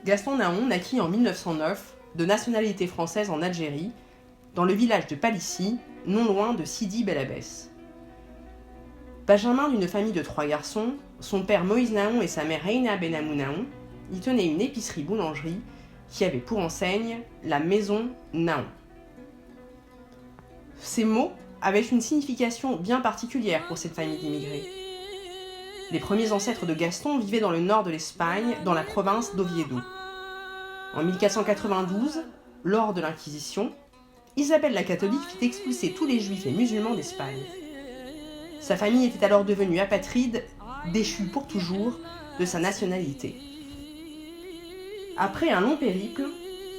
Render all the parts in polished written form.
Gaston Nahon naquit en 1909, de nationalité française en Algérie, dans le village de Palissy, non loin de Sidi Bel Abbès. Benjamin d'une famille de 3 garçons, son père Moïse Nahon et sa mère Reina Benamou Nahon y tenaient une épicerie-boulangerie qui avait pour enseigne la maison Nahon. Ces mots avaient une signification bien particulière pour cette famille d'immigrés. Les premiers ancêtres de Gaston vivaient dans le nord de l'Espagne, dans la province d'Oviedo. En 1492, lors de l'Inquisition, Isabelle la catholique fit expulser tous les juifs et musulmans d'Espagne. Sa famille était alors devenue apatride, déchue pour toujours de sa nationalité. Après un long périple,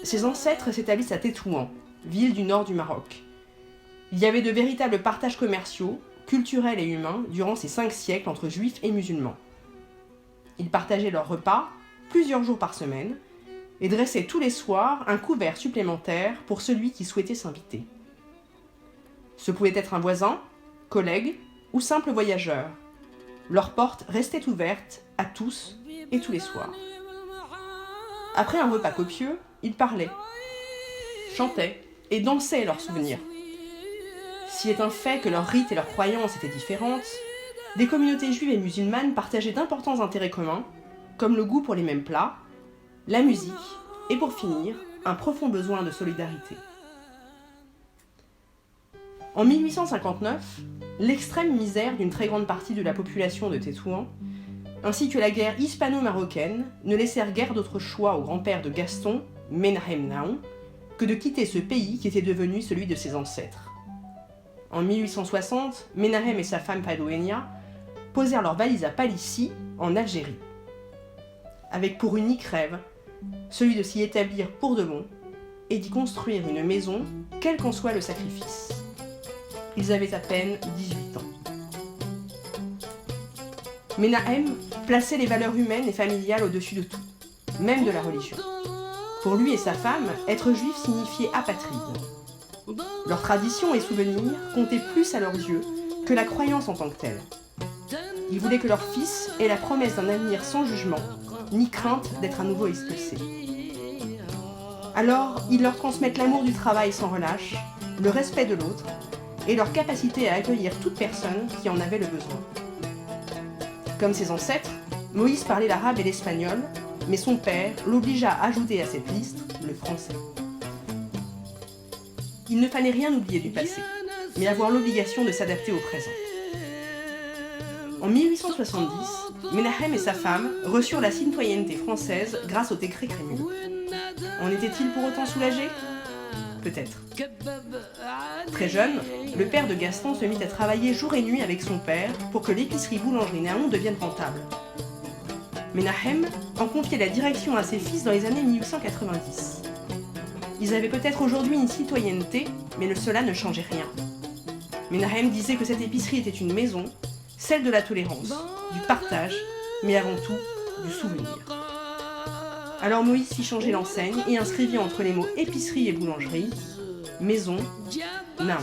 ses ancêtres s'établissent à Tétouan, ville du nord du Maroc. Il y avait de véritables partages commerciaux, culturels et humains durant ces 5 siècles entre juifs et musulmans. Ils partageaient leurs repas plusieurs jours par semaine et dressaient tous les soirs un couvert supplémentaire pour celui qui souhaitait s'inviter. Ce pouvait être un voisin, collègue ou simple voyageur. Leurs portes restaient ouvertes à tous et tous les soirs. Après un repas copieux, ils parlaient, chantaient et dansaient leurs souvenirs. S'il est un fait que leurs rites et leurs croyances étaient différentes, des communautés juives et musulmanes partageaient d'importants intérêts communs, comme le goût pour les mêmes plats, la musique et pour finir, un profond besoin de solidarité. En 1859, l'extrême misère d'une très grande partie de la population de Tétouan, ainsi que la guerre hispano-marocaine, ne laissèrent guère d'autre choix au grand-père de Gaston, Menahem Nahon, que de quitter ce pays qui était devenu celui de ses ancêtres. En 1860, Menahem et sa femme Padouenia posèrent leurs valises à Palissy, en Algérie, avec pour unique rêve celui de s'y établir pour de bon et d'y construire une maison, quel qu'en soit le sacrifice. Ils avaient à peine 18 ans. Menahem plaçait les valeurs humaines et familiales au-dessus de tout, même de la religion. Pour lui et sa femme, être juif signifiait apatride. Leurs traditions et souvenirs comptaient plus à leurs yeux que la croyance en tant que telle. Ils voulaient que leur fils ait la promesse d'un avenir sans jugement, ni crainte d'être à nouveau expulsé. Alors, ils leur transmettent l'amour du travail sans relâche, le respect de l'autre et leur capacité à accueillir toute personne qui en avait le besoin. Comme ses ancêtres, Moïse parlait l'arabe et l'espagnol, mais son père l'obligea à ajouter à cette liste le français. Il ne fallait rien oublier du passé, mais avoir l'obligation de s'adapter au présent. En 1870, Menahem et sa femme reçurent la citoyenneté française grâce au décret Crémieux. En étaient-ils pour autant soulagés ? Peut-être. Très jeune, le père de Gaston se mit à travailler jour et nuit avec son père pour que l'épicerie-boulangerie Nahon devienne rentable. Menahem en confiait la direction à ses fils dans les années 1890. Ils avaient peut-être aujourd'hui une citoyenneté, mais cela ne changeait rien. Menahem disait que cette épicerie était une maison, celle de la tolérance, du partage, mais avant tout, du souvenir. Alors Moïse fit changer l'enseigne et inscrivit entre les mots épicerie et boulangerie, maison, Nahon.